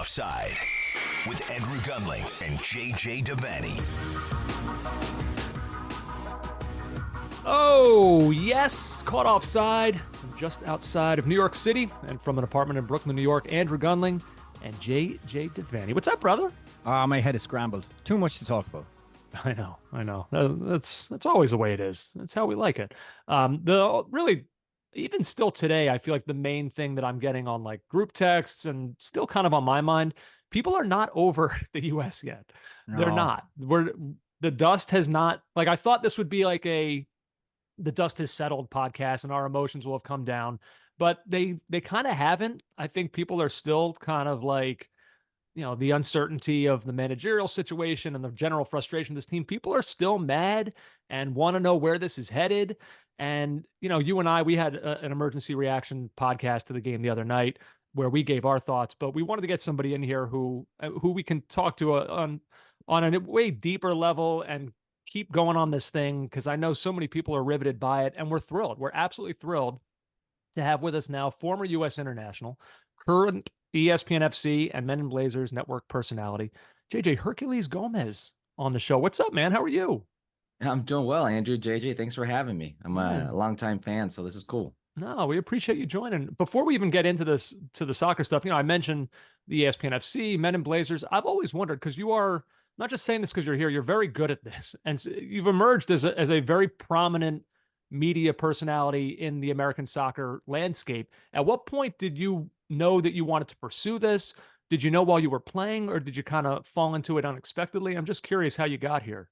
Offside with Andrew Gunling and JJ Devaney. Oh, yes, caught offside just outside of New York City and from an apartment in Brooklyn, New York. Andrew Gunling and JJ Devaney. What's up, brother? My head is scrambled. Too much to talk about. I know. That's always the way it is. That's how we like it. The really, even still today, I feel like the main thing that I'm getting on like group texts and still kind of on my mind, people are not over the U.S. yet. They're No. not. The dust has not, like, I thought this would be like the dust has settled podcast and our emotions will have come down, but they kind of haven't. I think people are still kind of like, the uncertainty of the managerial situation and the general frustration of this team. People are still mad and want to know where this is headed. And, you and I, we had an emergency reaction podcast to the game the other night where we gave our thoughts, but we wanted to get somebody in here who we can talk to on a way deeper level and keep going on this thing, because I know so many people are riveted by it, and we're thrilled. We're absolutely thrilled to have with us now former U.S. international, current ESPN FC and Men in Blazers network personality, JJ Herculez Gomez on the show. What's up, man? How are you? I'm doing well, Andrew. JJ, thanks for having me. I'm Yeah. a longtime fan, so this is cool. No, we appreciate you joining. Before we even get into this, to the soccer stuff, I mentioned the ESPN FC, Men in Blazers. I've always wondered, because you are not just saying this because you're here, you're very good at this. And you've emerged as a very prominent media personality in the American soccer landscape. At what point did you know that you wanted to pursue this? Did you know while you were playing, or did you kind of fall into it unexpectedly? I'm just curious how you got here.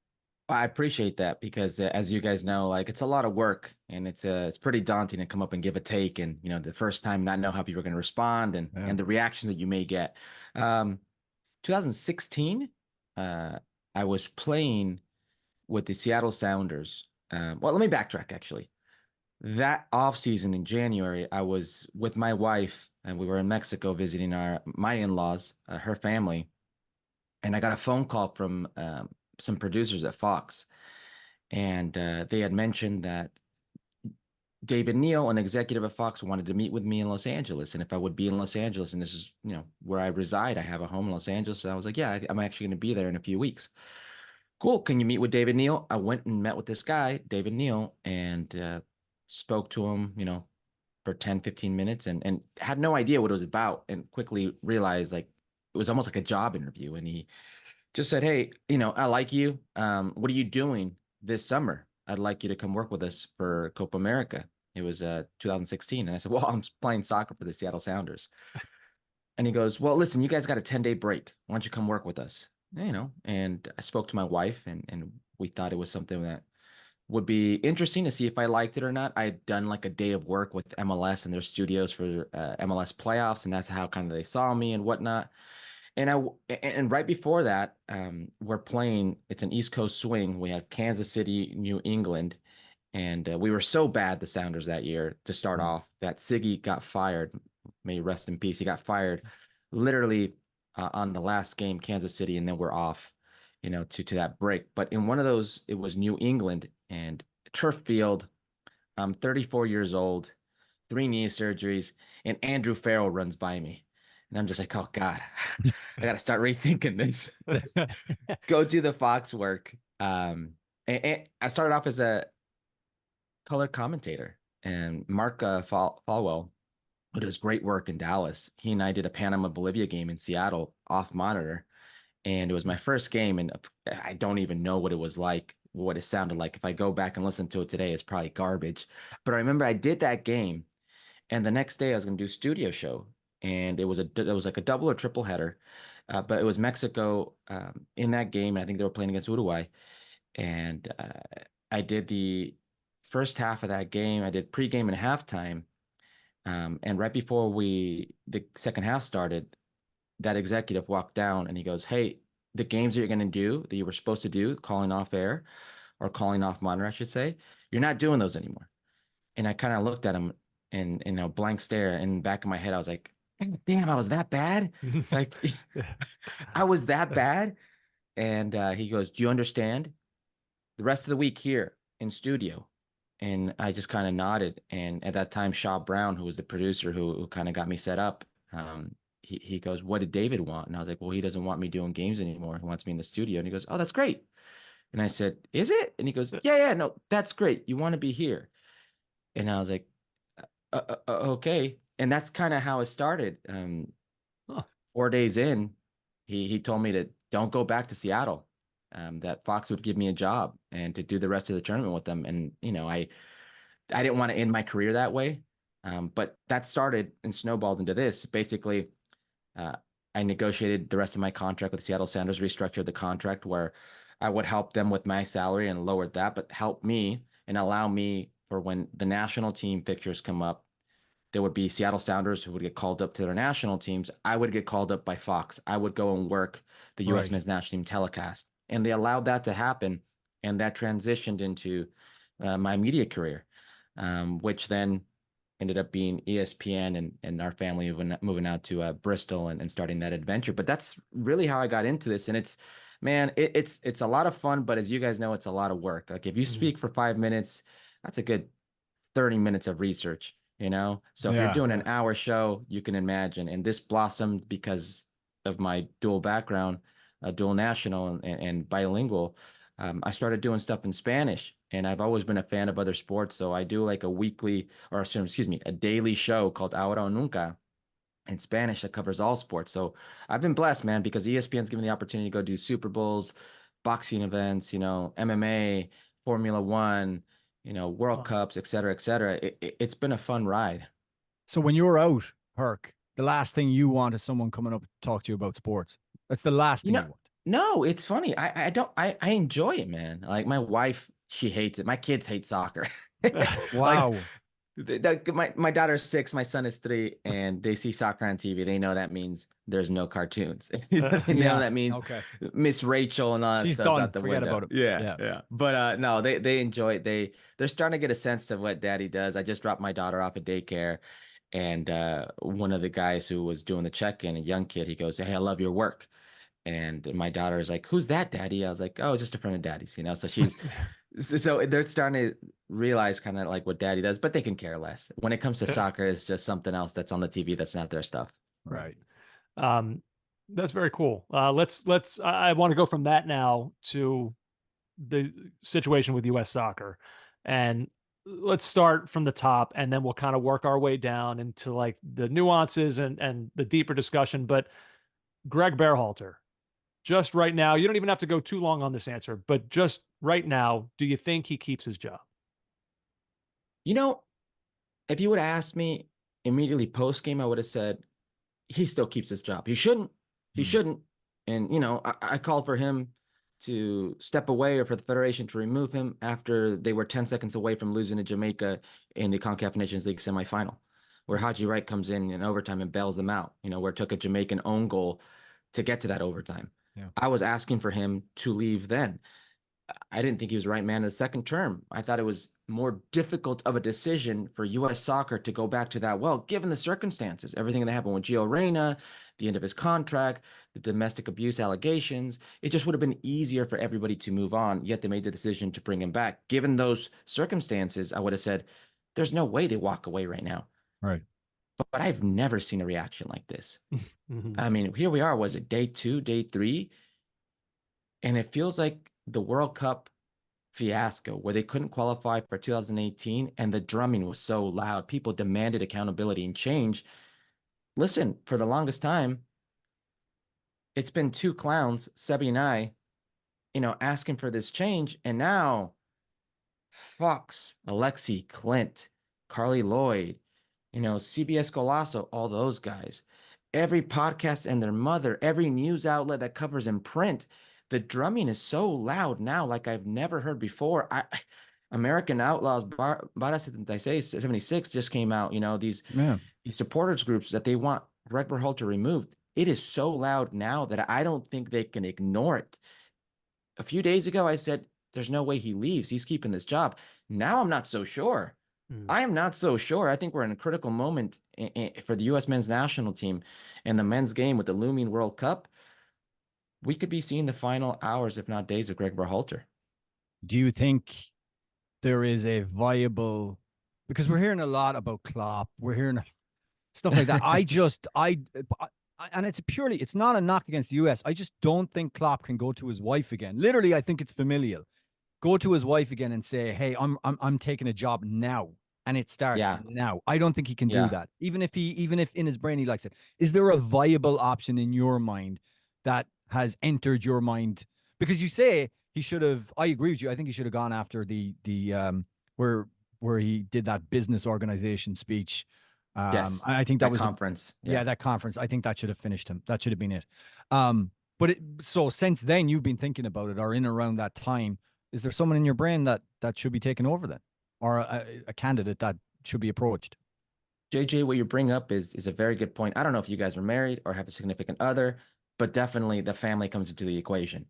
I appreciate that because, as you guys know, like it's a lot of work and it's pretty daunting to come up and give a take, and the first time not know how people are going to respond and the reactions that you may get. 2016, I was playing with the Seattle Sounders. Well, let me backtrack actually. That off season in January, I was with my wife and we were in Mexico visiting my in-laws, her family, and I got a phone call from some producers at Fox, and they had mentioned that David Neal, an executive at Fox, wanted to meet with me in Los Angeles, and if I would be in Los Angeles, and this is where I reside, I have a home in Los Angeles, so I was like, yeah, I'm actually going to be there in a few weeks. Cool. Can you meet with David Neal? I went and met with this guy, David Neal, and spoke to him, for 10, 15 minutes and had no idea what it was about, and quickly realized like it was almost like a job interview. And he just said, hey, I like you. What are you doing this summer? I'd like you to come work with us for Copa America. It was 2016. And I said, well, I'm playing soccer for the Seattle Sounders. And he goes, well, listen, you guys got a 10-day break. Why don't you come work with us? And I spoke to my wife, and we thought it was something that would be interesting to see if I liked it or not. I had done like a day of work with MLS and their studios for MLS playoffs, and that's how kind of they saw me and whatnot. And right before that, we're playing. It's an East Coast swing. We have Kansas City, New England, and we were so bad, the Sounders, that year to start off, that Siggy got fired. May he rest in peace. He got fired literally on the last game, Kansas City, and then we're off, to that break. But in one of those, it was New England and turf field. I'm 34 years old, 3 knee surgeries, and Andrew Farrell runs by me. And I'm just like, oh God, I got to start rethinking this. Go do the Fox work. And I started off as a color commentator, and Mark Falwell, who does great work in Dallas, he and I did a Panama Bolivia game in Seattle off monitor. And it was my first game, and I don't even know what it was like, what it sounded like. If I go back and listen to it today, it's probably garbage. But I remember I did that game, and the next day I was going to do a studio show, and it was like a double or triple header, but it was Mexico in that game, and I think they were playing against Uruguay, and I did the first half of that game. I did pregame and halftime, and right before the second half started, that executive walked down and he goes, hey, the games that you're going to do, that you were supposed to do, calling off air or calling off monitor, I should say, you're not doing those anymore. And I kind of looked at him and in a blank stare, and in the back of my head, I was like, damn, I was that bad? Like, I was that bad? And he goes, do you understand? The rest of the week here in studio. And I just kind of nodded. And at that time, Shaw Brown, who was the producer who kind of got me set up, he goes, what did David want? And I was like, well, he doesn't want me doing games anymore. He wants me in the studio. And he goes, oh, that's great. And I said, is it? And he goes, yeah, no, that's great. You want to be here. And I was like, okay. And that's kind of how it started. 4 days in, he told me to don't go back to Seattle, that Fox would give me a job and to do the rest of the tournament with them. And, I didn't want to end my career that way. But that started and snowballed into this. Basically, I negotiated the rest of my contract with Seattle Sounders, restructured the contract where I would help them with my salary and lowered that, but help me and allow me for when the national team pictures come up, there would be Seattle Sounders who would get called up to their national teams. I would get called up by Fox. I would go and work the U.S. men's national team telecast. And they allowed that to happen. And that transitioned into my media career, which then ended up being ESPN and our family moving out to Bristol and starting that adventure. But that's really how I got into this. And it's a lot of fun, but as you guys know, it's a lot of work. Like if you speak for 5 minutes, that's a good 30 minutes of research, So if you're doing an hour show, you can imagine. And this blossomed because of my dual background, dual national and bilingual. I started doing stuff in Spanish, and I've always been a fan of other sports. So I do like a daily show called Ahora o Nunca in Spanish that covers all sports. So I've been blessed, man, because ESPN's given me the opportunity to go do Super Bowls, boxing events, MMA, Formula One, World Cups, et cetera, et cetera. It's been a fun ride. So when you're out, Herc, the last thing you want is someone coming up to talk to you about sports. That's the last thing you want. No, it's funny. I enjoy it, man. Like my wife, she hates it. My kids hate soccer. Wow. My daughter's 6, my son is 3, and they see soccer on TV. They know that means there's no cartoons. They know that means Miss Rachel and all that stuff's out the window. Forget about it. Yeah. But no, they enjoy it. They're starting to get a sense of what Daddy does. I just dropped my daughter off at daycare, and one of the guys who was doing the check-in, a young kid, he goes, "Hey, I love your work." And my daughter is like, "Who's that, Daddy?" I was like, "Oh, just a friend of Daddy's," So she's, so they're starting to realize kind of like what Daddy does, but they can care less. When it comes to soccer, it's just something else that's on the TV that's not their stuff. Right. That's very cool. I want to go from that now to the situation with U.S. soccer, and let's start from the top, and then we'll kind of work our way down into like the nuances and the deeper discussion. But Greg Berhalter, just right now, you don't even have to go too long on this answer, but just right now, do you think he keeps his job? If you would have asked me immediately post game, I would have said he still keeps his job. He shouldn't. He shouldn't. And, I called for him to step away or for the Federation to remove him after they were 10 seconds away from losing to Jamaica in the CONCACAF Nations League semifinal, where Haji Wright comes in overtime and bails them out, where it took a Jamaican own goal to get to that overtime. Yeah. I was asking for him to leave then. I didn't think he was the right man in the second term. I thought it was more difficult of a decision for U.S. soccer to go back to that. Well, given the circumstances, everything that happened with Gio Reyna, the end of his contract, the domestic abuse allegations, it just would have been easier for everybody to move on. Yet they made the decision to bring him back. Given those circumstances, I would have said, there's no way they walk away right now. Right. But I've never seen a reaction like this. I mean, here we are. Was it day 2, day 3? And it feels like the World Cup fiasco where they couldn't qualify for 2018 and the drumming was so loud. People demanded accountability and change. Listen, for the longest time, it's been 2 clowns, Sebi and I, asking for this change. And now Fox, Alexi, Clint, Carly Lloyd, CBS Golasso, all those guys, every podcast and their mother, every news outlet that covers in print, the drumming is so loud now, like I've never heard before. American Outlaws, Barra 76 just came out, these supporters groups that they want Greg Berhalter removed. It is so loud now that I don't think they can ignore it. A few days ago, I said, there's no way he leaves. He's keeping this job. Now I'm not so sure. I am not so sure. I think we're in a critical moment for the U.S. men's national team and the men's game with the looming World Cup. We could be seeing the final hours, if not days, of Greg Berhalter. Do you think there is a viable, because we're hearing a lot about Klopp, we're hearing stuff like that. And it's not a knock against the US. I just don't think Klopp can go to his wife again. Literally, I think it's familial. Go to his wife again and say, "Hey, I'm taking a job now." And it starts Yeah. now. I don't think he can do Yeah. that. Even if in his brain he likes it. Is there a viable option in your mind that has entered your mind? Because you say he should have, I agree with you. I think he should have gone after the where he did that business organization speech. Yes. I think that That was conference. yeah, that conference. I think that should have finished him. That should have been it. So since then you've been thinking about it, or in around that time, is there someone in your brain that should be taken over then, or a candidate that should be approached? JJ, what you bring up is a very good point. I don't know if you guys are married or have a significant other, but definitely the family comes into the equation.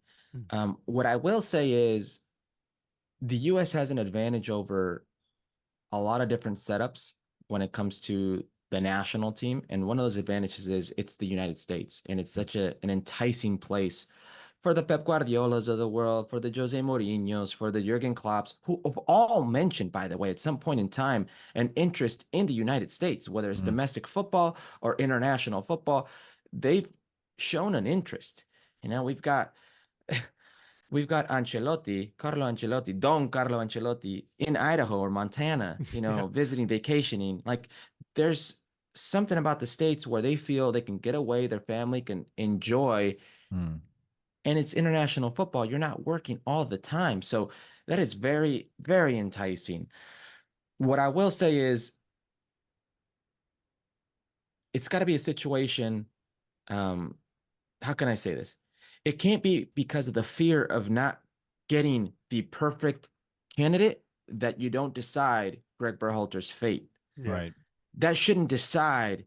What I will say is the US has an advantage over a lot of different setups when it comes to the national team. And one of those advantages is it's the United States. And it's such an enticing place for the Pep Guardiolas of the world, for the Jose Mourinho's, for the Jurgen Klopps, who have all mentioned, by the way, at some point in time, an interest in the United States, whether it's domestic football or international football. They've shown an interest. You know, we've got Ancelotti, Carlo Ancelotti, Don Carlo Ancelotti in Idaho or Montana, you know, visiting, vacationing. Like, there's something about the States where they feel they can get away, their family can enjoy, and it's international football. You're not working all the time. So that is very, very enticing. What I will say is it's got to be a situation. How can I say this? It can't be because of the fear of not getting the perfect candidate that you don't decide Greg Berhalter's fate. Right. That shouldn't decide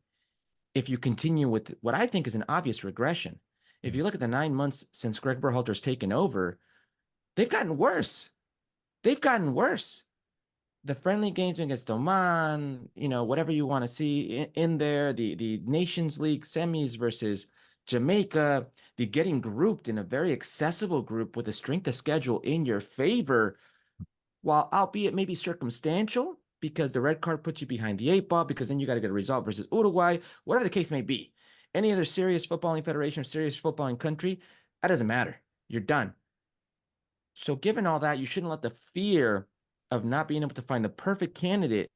if you continue with what I think is an obvious regression. If you look at the 9 months since Greg Berhalter's taken over, they've gotten worse. They've gotten worse. The friendly games against Oman, you know, whatever you want to see in there, the Nations League semis versus Jamaica, the getting grouped in a very accessible group with a strength of schedule in your favor, while albeit maybe circumstantial, because the red card puts you behind the 8 ball, because then you got to get a result versus Uruguay, whatever the case may be. Any other serious footballing federation or serious footballing country, that doesn't matter. You're done. So given all that, you shouldn't let the fear of not being able to find the perfect candidate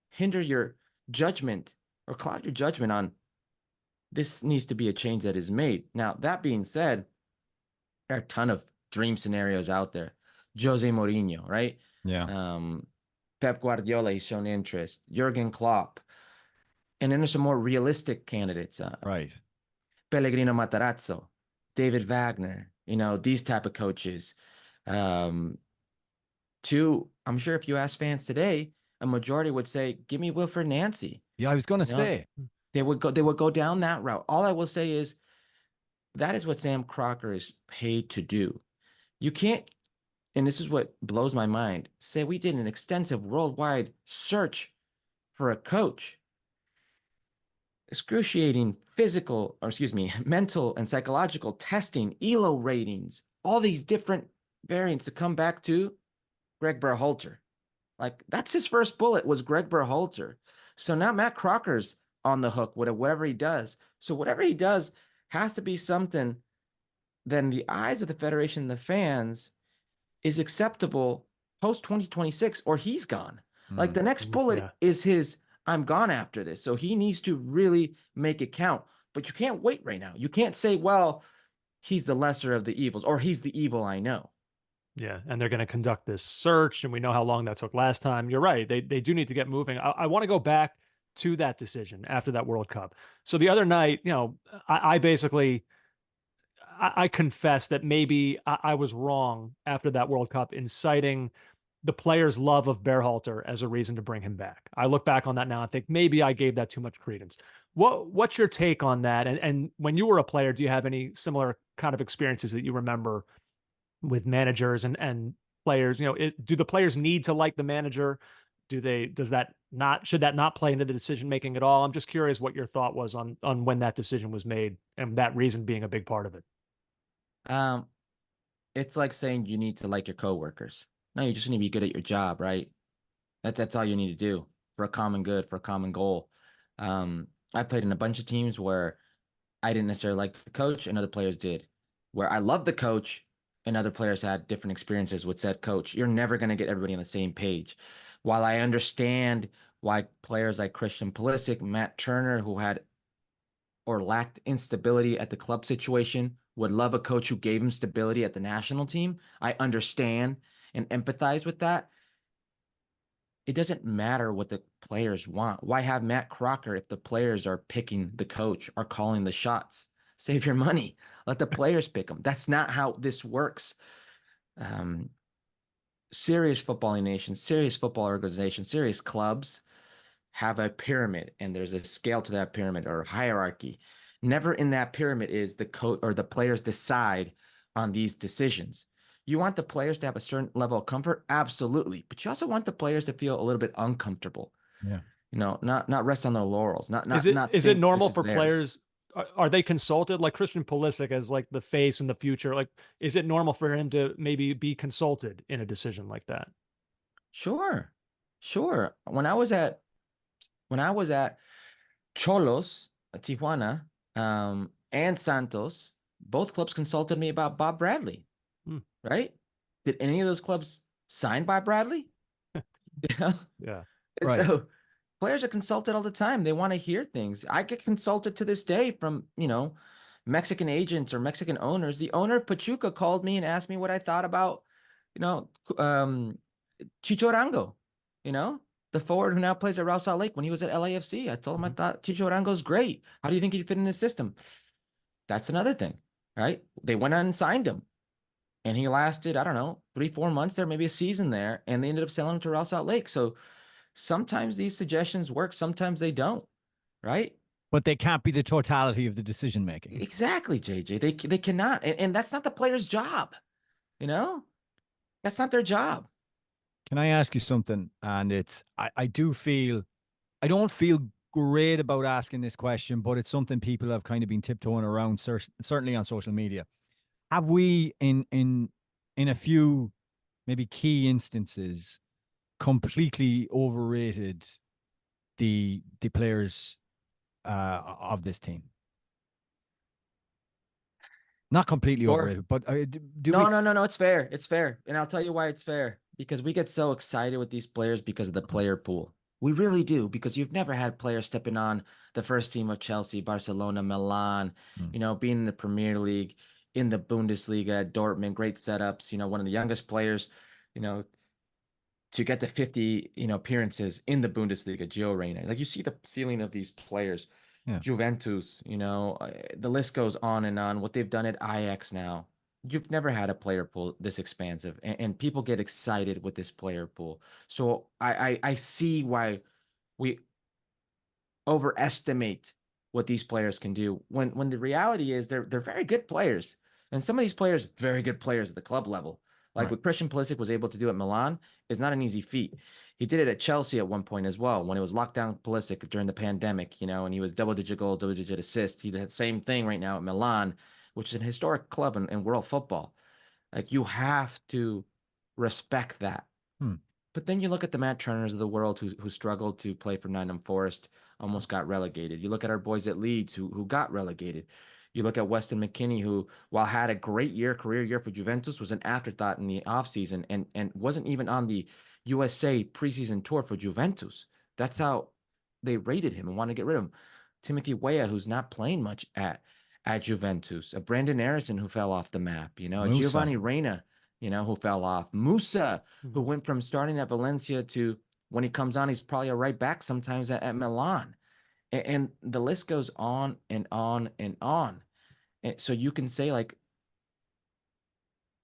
hinder your judgment or cloud your judgment on this needs to be a change that is made. Now, that being said, there are a ton of dream scenarios out there. Jose Mourinho, right? Yeah. Pep Guardiola, he's shown interest. Jurgen Klopp. And then there's some more realistic candidates. Right. Pellegrino Matarazzo, David Wagner, you know, these type of coaches. I'm sure if you ask fans today, a majority would say, give me Wilfred Nancy. Yeah, I was going to say. They would go down that route. All I will say is that is what Sam Crocker is paid to do. You can't, and this is what blows my mind, say we did an extensive worldwide search for a coach. Excruciating mental and psychological testing, ELO ratings, all these different variants to come back to Greg Berhalter. Like, that's his first bullet was Greg Berhalter. So now Matt Crocker's on the hook with whatever he does. So whatever he does has to be something that in the eyes of the federation and the fans is acceptable post 2026, or he's gone. Like, the next bullet is his, I'm gone after this. So he needs to really make it count. But you can't wait right now. You can't say, well, he's the lesser of the evils, or he's the evil I know. Yeah, and they're going to conduct this search, and we know how long that took last time. You're right. They do need to get moving. I want to go back to that decision after that World Cup. So the other night, you know, I basically I confess that maybe I was wrong after that World Cup in citing the players' love of Berhalter as a reason to bring him back. I look back on that now and think maybe I gave that too much credence. What's your take on that? And when you were a player, do you have any similar kind of experiences that you remember with managers and players? You know, do the players need to like the manager? Should that not play into the decision making at all? I'm just curious what your thought was on when that decision was made and that reason being a big part of it. It's like saying you need to like your coworkers. No, you just need to be good at your job, right? That's all you need to do for a common good, for a common goal. I played in a bunch of teams where I didn't necessarily like the coach and other players did. Where I loved the coach and other players had different experiences with said coach. You're never going to get everybody on the same page. While I understand why players like Christian Pulisic, Matt Turner, who had or lacked instability at the club situation, would love a coach who gave him stability at the national team. I understand and empathize with that. It doesn't matter what the players want. Why have Matt Crocker if the players are picking the coach or calling the shots? Save your money. Let the players pick them. That's not how this works. Serious footballing nations, serious football organizations, serious clubs have a pyramid, and there's a scale to that pyramid or hierarchy. Never in that pyramid is the coach or the players decide on these decisions. You want the players to have a certain level of comfort, absolutely, but you also want the players to feel a little bit uncomfortable. Yeah, Not rest on their laurels. Is it normal for theirs. players? Are they consulted, like Christian Pulisic as like the face in the future? Like, is it normal for him to maybe be consulted in a decision like that? Sure. When I was at Cholos, Tijuana, and Santos, both clubs consulted me about Bob Bradley. Right? Did any of those clubs sign Bob Bradley? Yeah. Right. So players are consulted all the time. They want to hear things. I get consulted to this day from, Mexican agents or Mexican owners. The owner of Pachuca called me and asked me what I thought about, Chicho Arango, the forward who now plays at Real Salt Lake when he was at LAFC. I told him I thought Chicho Arango's great. How do you think he'd fit in the system? That's another thing, right? They went on and signed him. And he lasted, I don't know, 3-4 months there, maybe a season there. And they ended up selling him to Real Salt Lake. So sometimes these suggestions work, sometimes they don't, right? But they can't be the totality of the decision making. Exactly, JJ. They cannot. And that's not the player's job, That's not their job. Can I ask you something? And it's, I don't feel great about asking this question, but it's something people have kind of been tiptoeing around, certainly on social media. Have we, in a few maybe key instances, completely overrated the players of this team? Not completely overrated, but No. It's fair. It's fair. And I'll tell you why it's fair. Because we get so excited with these players because of the player pool. We really do, because you've never had players stepping on the first team of Chelsea, Barcelona, Milan, being in the Premier League, in the Bundesliga, Dortmund, great setups, one of the youngest players, to get to 50, appearances in the Bundesliga, Gio Reyna. Like, you see the ceiling of these players. Yeah. Juventus, the list goes on and on. What they've done at Ajax now. You've never had a player pool this expansive, and people get excited with this player pool. So I see why we overestimate what these players can do when the reality is they're very good players. And some of these players, very good players at the club level. Like Right. what Christian Pulisic was able to do at Milan is not an easy feat. He did it at Chelsea at one point as well, when it was lockdown Pulisic during the pandemic, and he was double-digit goal, double-digit assist. He did the same thing right now at Milan, which is an historic club in world football. Like, you have to respect that. But then you look at the Matt Turners of the world who struggled to play for Nottingham Forest, almost got relegated. You look at our boys at Leeds who got relegated. You look at Weston McKennie, who, while had a great career year for Juventus, was an afterthought in the offseason and wasn't even on the USA preseason tour for Juventus. That's how they rated him and wanted to get rid of him. Timothy Weah, who's not playing much at Juventus. Brandon Harrison, who fell off the map. Giovanni Reyna, who fell off. Musa, who went from starting at Valencia to, when he comes on, he's probably a right back sometimes at Milan. And the list goes on and on and on. And so you can say, like,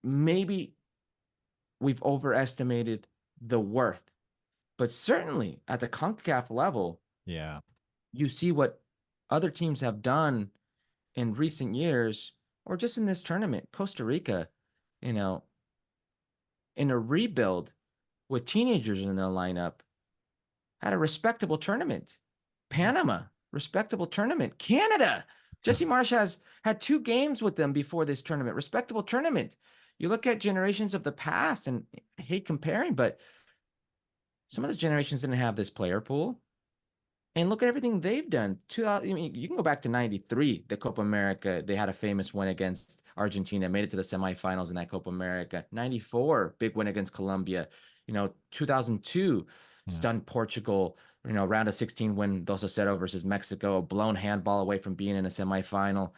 maybe we've overestimated the worth, but certainly at the CONCACAF level, Yeah, you see what other teams have done in recent years, or just in this tournament. Costa Rica, in a rebuild with teenagers in their lineup, had a respectable tournament. Panama, respectable tournament. Canada, Jesse Marsh has had 2 games with them before this tournament. Respectable tournament. You look at generations of the past, and I hate comparing, but some of the generations didn't have this player pool. And look at everything they've done. I mean, you can go back to 93, the Copa America. They had a famous win against Argentina, made it to the semifinals in that Copa America. 94, big win against Colombia. 2002, stunned Portugal, round of 16 win, Dos a 0 versus Mexico, a blown handball away from being in a semifinal.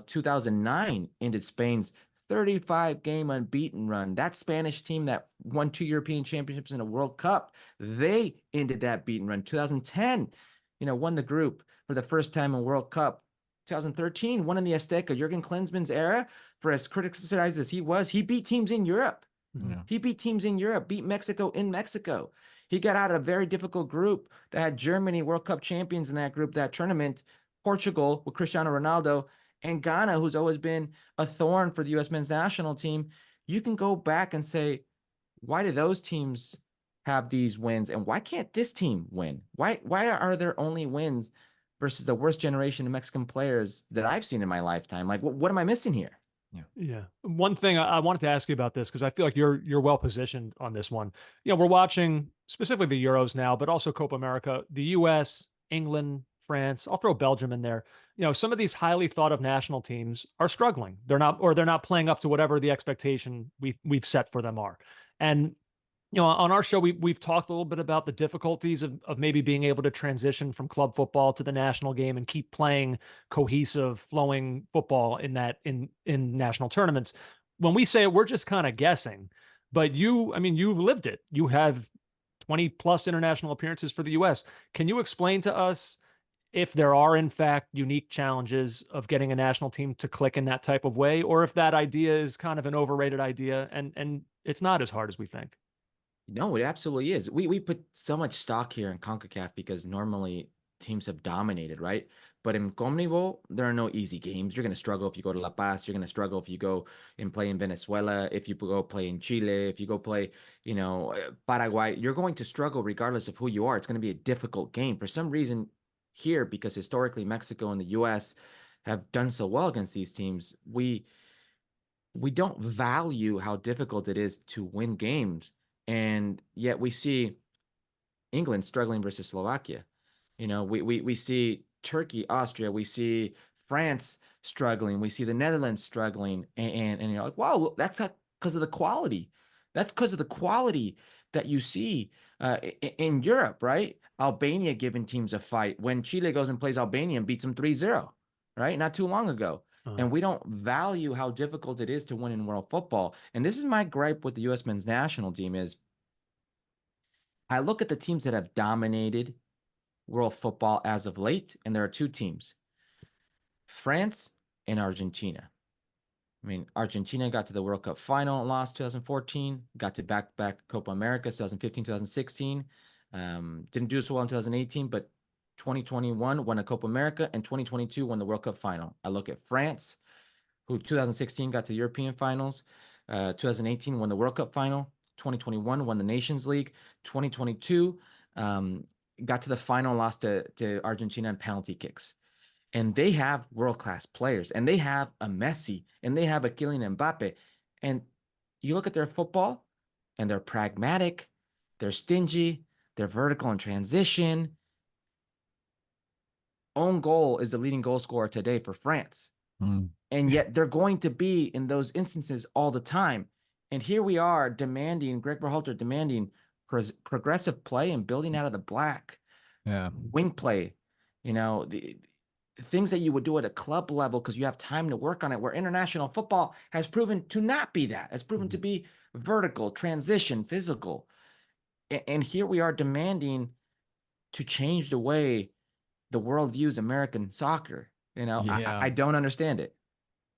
2009 ended Spain's 35-game unbeaten run. That Spanish team that won 2 European championships and a World Cup, they ended that beaten run. 2010, won the group for the first time in World Cup. 2013, won in the Azteca. Jurgen Klinsmann's era, for as criticized as he was, he beat teams in Europe. Yeah. He beat teams in Europe, beat Mexico in Mexico. He got out of a very difficult group that had Germany, World Cup champions in that group, that tournament, Portugal with Cristiano Ronaldo, and Ghana, who's always been a thorn for the U.S. men's national team. You can go back and say, why do those teams have these wins, and why can't this team win? Why are there only wins versus the worst generation of Mexican players that I've seen in my lifetime? Like, what am I missing here? Yeah. One thing I wanted to ask you about this, because I feel like you're well positioned on this one. We're watching specifically the Euros now, but also Copa America, the US, England, France. I'll throw Belgium in there. Some of these highly thought of national teams are struggling. They're not playing up to whatever the expectation we've set for them are. And on our show, we've talked a little bit about the difficulties of maybe being able to transition from club football to the national game and keep playing cohesive, flowing football in national tournaments. When we say it, we're just kind of guessing, but you've lived it. You have 20 plus international appearances for the US. Can you explain to us if there are in fact unique challenges of getting a national team to click in that type of way, or if that idea is kind of an overrated idea and it's not as hard as we think? No, it absolutely is. We put so much stock here in CONCACAF because normally teams have dominated, right? But in CONMEBOL, there are no easy games. You're going to struggle if you go to La Paz. You're going to struggle if you go and play in Venezuela. If you go play in Chile, if you go play, Paraguay, you're going to struggle regardless of who you are. It's going to be a difficult game. For some reason here, because historically Mexico and the US have done so well against these teams, we don't value how difficult it is to win games. And yet we see England struggling versus Slovakia. We see Turkey, Austria, we see France struggling, we see the Netherlands struggling, and you're like, wow, that's because of the quality. That's because of the quality that you see in Europe, right? Albania giving teams a fight when Chile goes and plays Albania and beats them 3-0, right? Not too long ago. And we don't value how difficult it is to win in world football. And this is my gripe with the U.S. men's national team is I look at the teams that have dominated world football as of late, and there are two teams, France and Argentina. I mean, Argentina got to the World Cup final and lost 2014, got to back-to-back Copa America 2015, 2016. Didn't do so well in 2018, but 2021 won a Copa America, and 2022 won the World Cup final. I look at France, who 2016 got to European finals, 2018 won the World Cup final, 2021 won the Nations League, 2022 got to the final, lost to Argentina in penalty kicks. And they have world-class players, and they have a Messi, and they have a Kylian Mbappe. And you look at their football, and they're pragmatic, they're stingy, they're vertical in transition. Own goal is the leading goal scorer today for France. And yet they're going to be in those instances all the time. And here we are Greg Berhalter demanding progressive play and building out of the black. Wing play, the things that you would do at a club level because you have time to work on it, where international football has proven to not be that. It's proven to be vertical, transition, physical. And here we are demanding to change the way the world views American soccer. I don't understand it.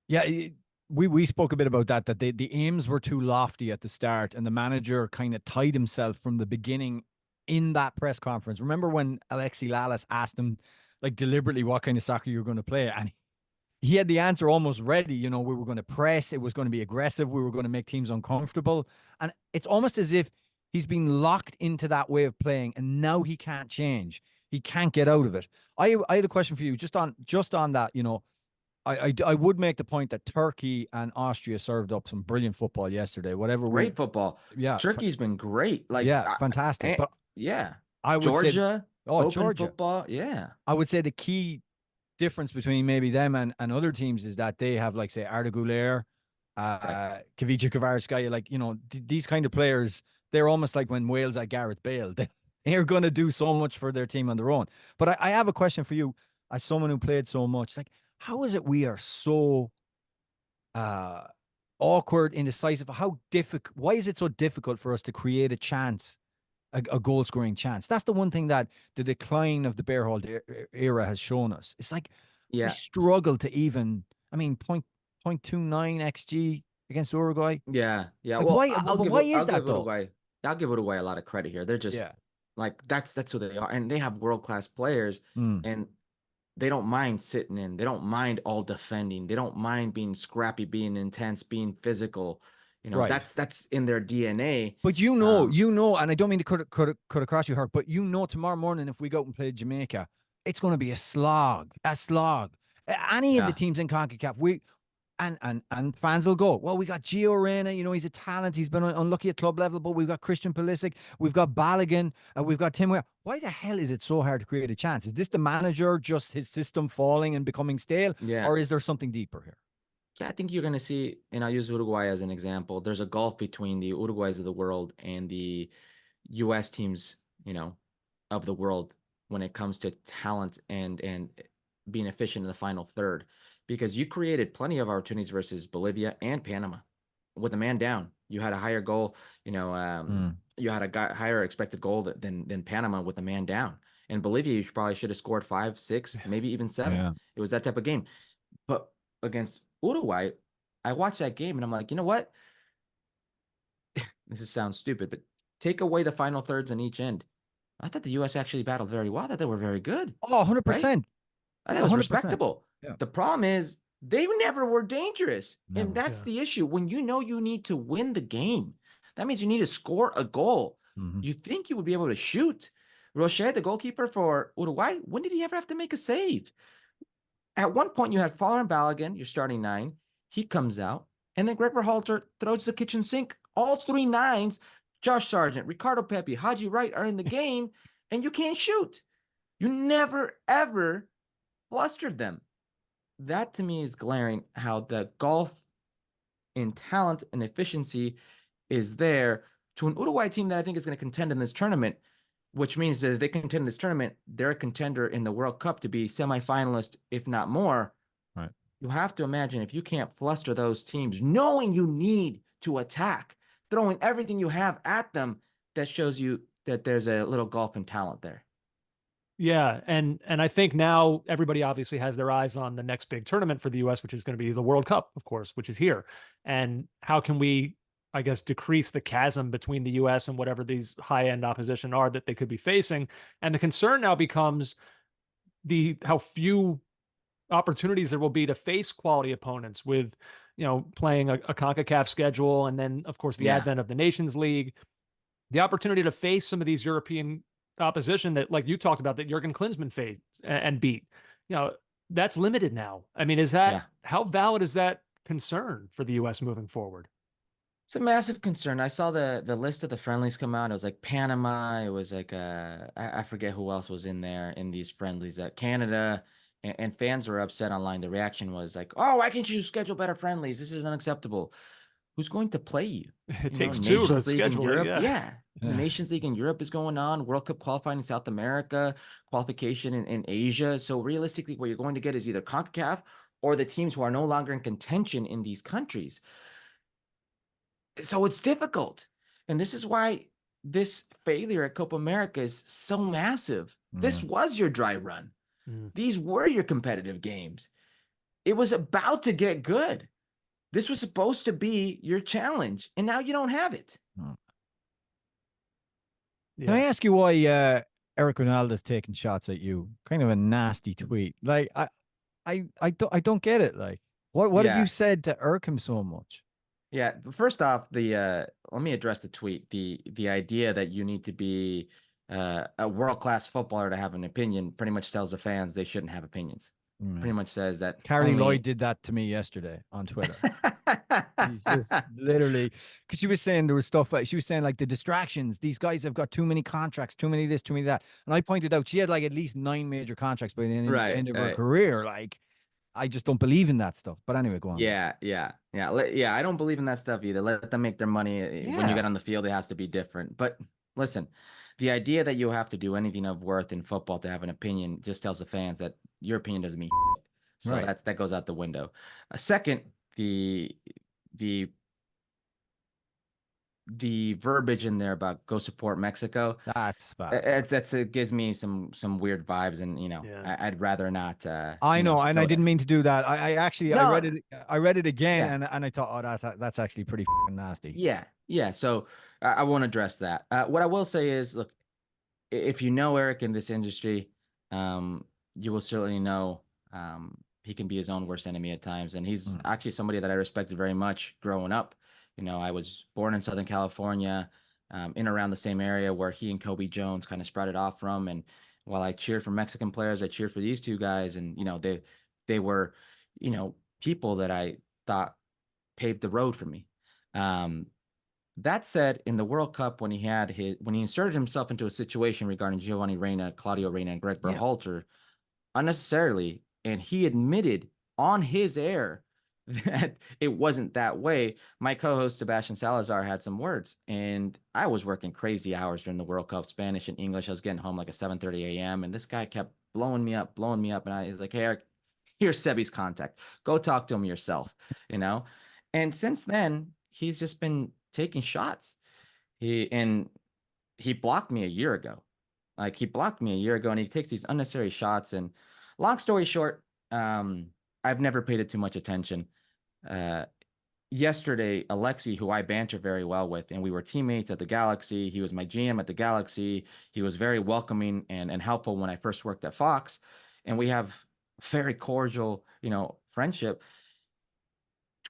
Yeah, we spoke a bit about that the aims were too lofty at the start, and the manager kind of tied himself from the beginning in that press conference. Remember when Alexi Lalas asked him, like, deliberately what kind of soccer you were going to play, and he had the answer almost ready. We were going to press, it was going to be aggressive, we were going to make teams uncomfortable, and it's almost as if he's been locked into that way of playing, and now he can't change. He can't get out of it. I had a question for you just on that. I would make the point that Turkey and Austria served up some brilliant football yesterday. Great football. Yeah, Turkey's been great. Like, yeah, fantastic. But yeah, I would Georgia, Oh, Open Georgia. football, yeah. I would say the key difference between maybe them and other teams is that they have, like, say, Arda Güler, Right. Kavica Kvaratskhelia, like, these kind of players. They're almost like when Wales had Gareth Bale. They're going to do so much for their team on their own. But I have a question for you, as someone who played so much. Like, how is it we are so awkward, indecisive? How difficult? Why is it so difficult for us to create a chance, a goal scoring chance? That's the one thing that the decline of the Berhalter era has shown us. It's like we Yeah. struggle to even. I mean, point 0.29 xG against Uruguay. Yeah. Yeah. Like, Well, why? But why is that though? I'll give Uruguay a lot of credit here. They're just Yeah. like that's who they are. And they have world-class players, Mm. and they don't mind sitting in. They don't mind all defending. They don't mind being scrappy, being intense, being physical. Right. That's in their DNA. But and I don't mean to cut across you, Herc, but tomorrow morning if we go out and play Jamaica, it's going to be a slog. Any of the Yeah. teams in CONCACAF, and fans will go, well, we got Gio Reyna, he's a talent. He's been unlucky at club level, but we've got Christian Pulisic, we've got Balogun, and we've got Tim Weah. Why the hell is it so hard to create a chance? Is this the manager, just his system falling and becoming stale? Yeah. Or is there something deeper here? Yeah, I think you're going to see, and I'll use Uruguay as an example. There's a gulf between the Uruguays of the world and the U.S. teams, of the world when it comes to talent and being efficient in the final third, because you created plenty of opportunities versus Bolivia and Panama with a man down. You had a higher goal, you had a higher expected goal than Panama with a man down. And Bolivia, you probably should have scored 5, 6, maybe even 7. Yeah. It was that type of game. But against Uruguay, I watched that game and I'm like, you know what? This sounds stupid, but take away the final thirds on each end. I thought the U.S. actually battled very well. I thought they were very good. Oh, 100%. Right? I thought it was 100%. respectable. Yeah. The problem is they never were dangerous. Never. And that's the issue. When you need to win the game, that means you need to score a goal. Mm-hmm. You think you would be able to shoot. Rocher, the goalkeeper for Uruguay, when did he ever have to make a save? At one point, you had Fowler and Balogun, your starting 9. He comes out, and then Greg Berhalter throws the kitchen sink. All 3 9s, Josh Sargent, Ricardo Pepi, Haji Wright are in the game, and you can't shoot. You never, ever flustered them. That, to me, is glaring, how the gulf in talent and efficiency is there to an Uruguay team that I think is going to contend in this tournament, which means that if they contend in this tournament, they're a contender in the World Cup to be semifinalist, if not more. Right. You have to imagine if you can't fluster those teams, knowing you need to attack, throwing everything you have at them, that shows you that there's a little gulf in talent there. Yeah, and I think now everybody obviously has their eyes on the next big tournament for the U.S., which is going to be the World Cup, of course, which is here. And how can we, I guess, decrease the chasm between the U.S. and whatever these high-end opposition are that they could be facing? And the concern now becomes how few opportunities there will be to face quality opponents with, playing a CONCACAF schedule, and then, of course, the advent of the Nations League, the opportunity to face some of these European opposition that, like you talked about, that Jurgen Klinsmann faced and beat, that's limited now. I mean, how valid is that concern for the U.S. moving forward? It's a massive concern. I saw the list of the friendlies come out. It was like Panama. It was like I forget who else was in there in these friendlies. Canada, and fans were upset online. The reaction was like, "Oh, why can't you schedule better friendlies? This is unacceptable." Who's going to play you? It takes 2 to schedule it. Yeah. The Nations League in Europe is going on. World Cup qualifying in South America, qualification in Asia. So realistically, what you're going to get is either CONCACAF or the teams who are no longer in contention in these countries. So it's difficult. And this is why this failure at Copa America is so massive. This was your dry run. These were your competitive games. It was about to get good. This was supposed to be your challenge, and now you don't have it. Can I ask you why Eric Wynalda's taking shots at you? Kind of a nasty tweet. Like, I don't get it. Like, what have you said to irk him so much? Yeah, first off, let me address the tweet. The idea that you need to be a world-class footballer to have an opinion pretty much tells the fans they shouldn't have opinions. pretty much says that Carrie only... Lloyd did that to me yesterday on Twitter. She's just literally, because she was saying there was stuff, she was saying like the distractions, these guys have got too many contracts, too many this, too many that. And I pointed out she had like at least 9 major contracts by the end of her career. Like, I just don't believe in that stuff. But anyway, go on. Yeah. I don't believe in that stuff either. Let them make their money. When you get on the field, it has to be different. But listen, the idea that you have to do anything of worth in football to have an opinion just tells the fans that your opinion doesn't mean shit. So that goes out the window. Second, the verbiage in there about go support Mexico. That's bad. It gives me some weird vibes, and I'd rather not. I know, and I didn't mean to do that. I read it again, and I thought, oh, that's actually pretty nasty. Yeah. So I won't address that. What I will say is, look, if you know Eric in this industry, you will certainly know he can be his own worst enemy at times, and he's actually somebody that I respected very much growing up. I was born in Southern California, in around the same area where he and Kobe Jones kind of sprouted off from. And while I cheered for Mexican players, I cheered for these two guys. And, they were, people that I thought paved the road for me. That said, in the World Cup, when he inserted himself into a situation regarding Giovanni Reyna, Claudio Reyna, and Greg Berhalter, unnecessarily, and he admitted on his air that it wasn't that way. My co-host Sebastian Salazar had some words, and I was working crazy hours during the World Cup, Spanish and English. I was getting home like at 7:30 a.m. and this guy kept blowing me up. And I was like, hey, Eric, here's Sebi's contact. Go talk to him yourself, And since then, he's just been taking shots. He blocked me a year ago. And he takes these unnecessary shots. And long story short, I've never paid it too much attention. Yesterday, Alexi, who I banter very well with, and we were teammates at the Galaxy. He was my GM at the Galaxy. He was very welcoming and helpful when I first worked at Fox. And we have very cordial, friendship.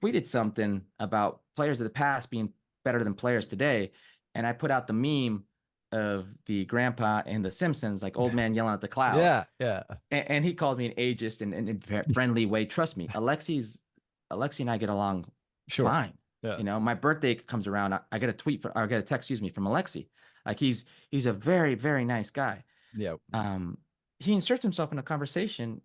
Tweeted something about players of the past being better than players today. And I put out the meme of the grandpa in The Simpsons, like old man yelling at the cloud. Yeah. And he called me an ageist and in a friendly way. Trust me, Alexi and I get along fine. Yeah. My birthday comes around, I get a text, from Alexi. Like he's a very, very nice guy. Yeah. He inserts himself in a conversation,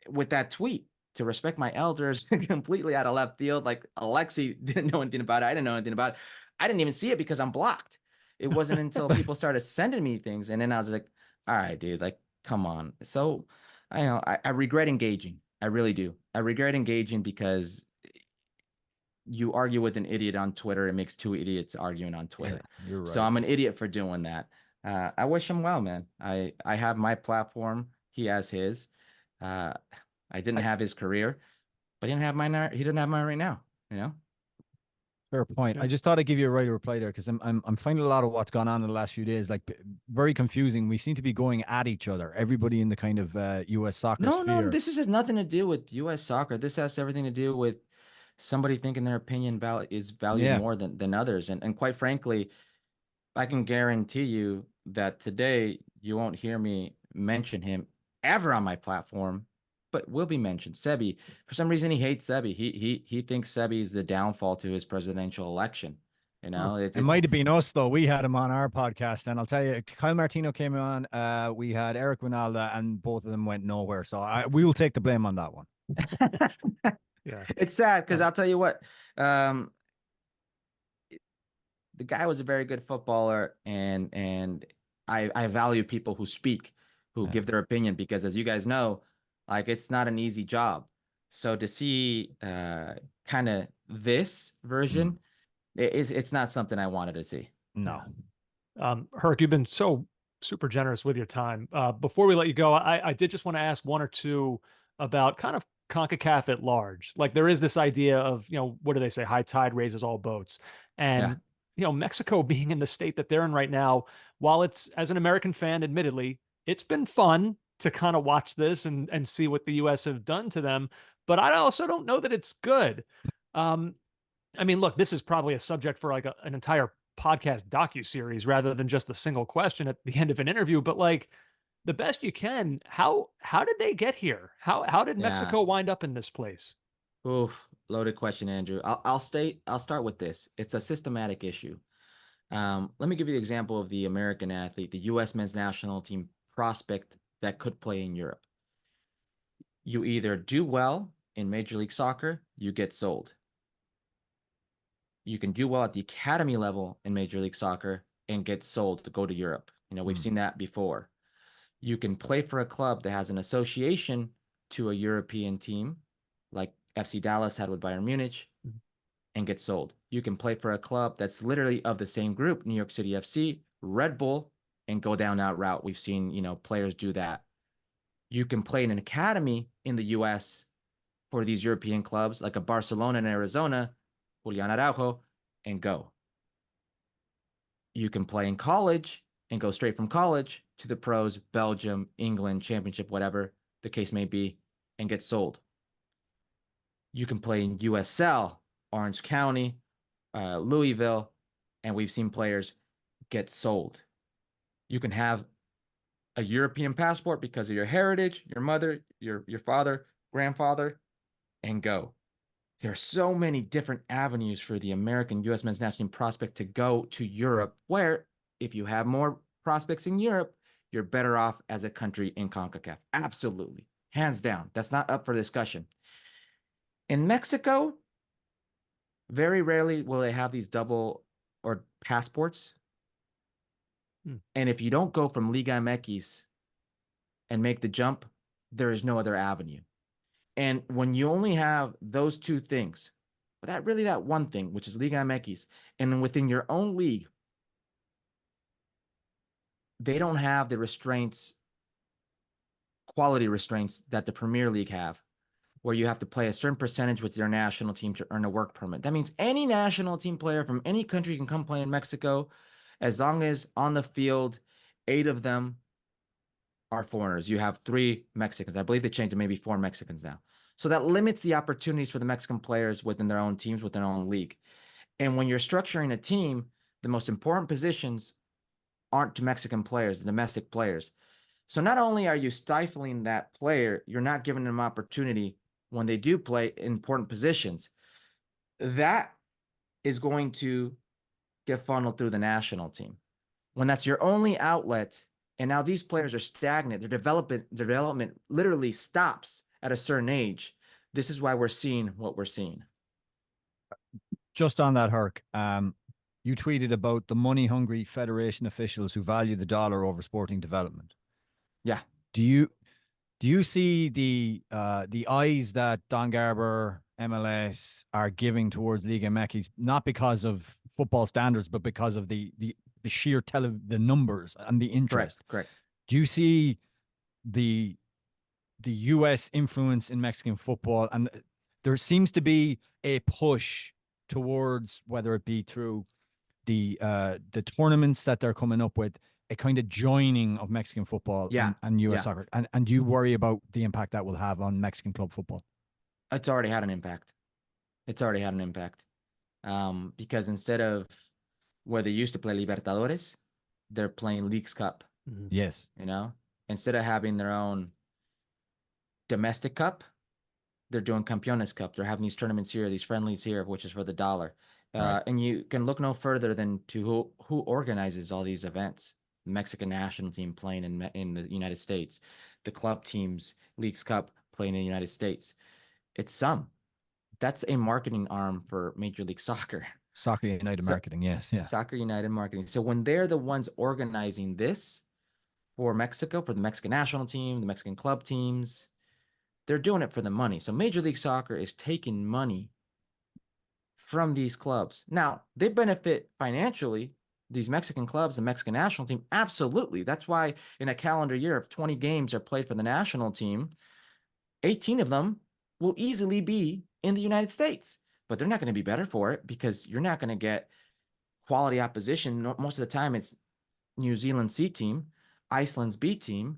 with that tweet to respect my elders, completely out of left field. Like Alexi didn't know anything about it. I didn't know anything about it. I didn't even see it because I'm blocked. It wasn't until people started sending me things. And then I was like, all right, dude, like, come on. So I regret engaging. I really do. I regret engaging because you argue with an idiot on Twitter. It makes two idiots arguing on Twitter. Yeah, you're right. So I'm an idiot for doing that. I wish him well, man. I have my platform. He has his. I didn't have his career, but he didn't have mine. He didn't have mine right now, Fair point. I just thought I'd give you a right reply there because I'm finding a lot of what's gone on in the last few days like very confusing. We seem to be going at each other. Everybody in the kind of U.S. soccer sphere. No. This has nothing to do with U.S. soccer. This has everything to do with somebody thinking their opinion is valued more than others. And quite frankly, I can guarantee you that today you won't hear me mention him ever on my platform. But will be mentioned. Sebi, for some reason, he hates Sebi. He thinks Sebi is the downfall to his presidential election. It might have been us though. We had him on our podcast, and I'll tell you, Kyle Martino came on. We had Eric Wynalda, and both of them went nowhere. So we will take the blame on that one. Yeah, it's sad because I'll tell you what, the guy was a very good footballer, and I value people who speak, who give their opinion, because as you guys know, like, it's not an easy job. So to see kind of this version, it's not something I wanted to see. No. Herc, you've been so super generous with your time. Before we let you go, I did just want to ask one or two about kind of CONCACAF at large. Like, there is this idea of, what do they say? High tide raises all boats. And, Mexico being in the state that they're in right now, while it's, as an American fan, admittedly, it's been fun to kind of watch this and see what the U.S. have done to them. But I also don't know that it's good. I mean, look, this is probably a subject for like an entire podcast docuseries rather than just a single question at the end of an interview. But like, the best you can. How did they get here? How did Yeah. Mexico wind up in this place? Oof, loaded question, Andrew. I'll start with this. It's a systematic issue. Let me give you the example of the American athlete, the U.S. men's national team prospect that could play in Europe. You either do well in Major League Soccer, you get sold. You can do well at the academy level in Major League Soccer and get sold to go to Europe. We've seen that before. You can play for a club that has an association to a European team, like FC Dallas had with Bayern Munich, and get sold. You can play for a club that's literally of the same group, New York City FC, Red Bull, and go down that route. We've seen, players do that. You can play in an academy in the US for these European clubs, like a Barcelona in Arizona, Julian Araujo, and go. You can play in college and go straight from college to the pros, Belgium, England, championship, whatever the case may be, and get sold. You can play in USL, Orange County, Louisville, and we've seen players get sold. You can have a European passport because of your heritage, your mother, your father, grandfather, and go. There are so many different avenues for the American U.S. men's national team prospect to go to Europe, where if you have more prospects in Europe, you're better off as a country in CONCACAF. Absolutely. Hands down. That's not up for discussion. In Mexico, very rarely will they have these double or passports. And if you don't go from Liga MX and make the jump, there is no other avenue. And when you only have those two things, that one thing, which is Liga MX, and within your own league, they don't have the quality restraints that the Premier League have, where you have to play a certain percentage with your national team to earn a work permit. That means any national team player from any country can come play in Mexico, as long as on the field, 8 of them are foreigners. You have 3 Mexicans. I believe they changed to maybe 4 Mexicans now. So that limits the opportunities for the Mexican players within their own teams, within their own league. And when you're structuring a team, the most important positions aren't to Mexican players, the domestic players. So not only are you stifling that player, you're not giving them opportunity when they do play important positions. That is going to get funneled through the national team. When that's your only outlet, and now these players are stagnant, their development literally stops at a certain age. This is why we're seeing what we're seeing. Just on that, Herc, you tweeted about the money-hungry federation officials who value the dollar over sporting development. Yeah. Do you see the eyes that Don Garber, MLS are giving towards Liga MX, not because of football standards, but because of the sheer the numbers and the interest? Correct. Do you see the US influence in Mexican football? And there seems to be a push towards, whether it be through the tournaments that they're coming up with, a kind of joining of Mexican football and US soccer. And do you worry about the impact that will have on Mexican club football? It's already had an impact. Because instead of where they used to play Libertadores, they're playing Leagues Cup. Mm-hmm. Yes. Instead of having their own domestic cup, they're doing Campeones Cup. They're having these tournaments here, these friendlies here, which is for the dollar. Right. And you can look no further than to who organizes all these events. The Mexican national team playing in the United States, the club teams, Leagues Cup playing in the United States. That's a marketing arm for Major League Soccer. Soccer United Marketing, yes. Yeah. Soccer United Marketing. So when they're the ones organizing this for Mexico, for the Mexican national team, the Mexican club teams, they're doing it for the money. So Major League Soccer is taking money from these clubs. Now, they benefit financially, these Mexican clubs, the Mexican national team, absolutely. That's why in a calendar year, if 20 games are played for the national team, 18 of them will easily be in the United States. But they're not going to be better for it because you're not going to get quality opposition. Most of the time, it's New Zealand's C team, Iceland's B team,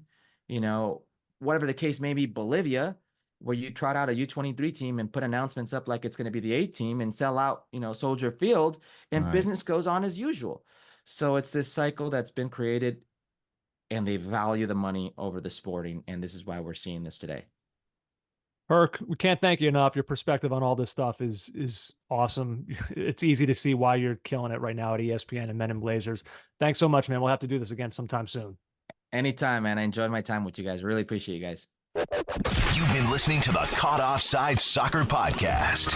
whatever the case may be, Bolivia, where you trot out a U23 team and put announcements up like it's going to be the A team and sell out, Soldier Field, and business goes on as usual. So it's this cycle that's been created and they value the money over the sporting. And this is why we're seeing this today. Herc, we can't thank you enough. Your perspective on all this stuff is awesome. It's easy to see why you're killing it right now at ESPN and Men in Blazers. Thanks so much, man. We'll have to do this again sometime soon. Anytime, man. I enjoyed my time with you guys. Really appreciate you guys. You've been listening to the Caught Offside Soccer Podcast.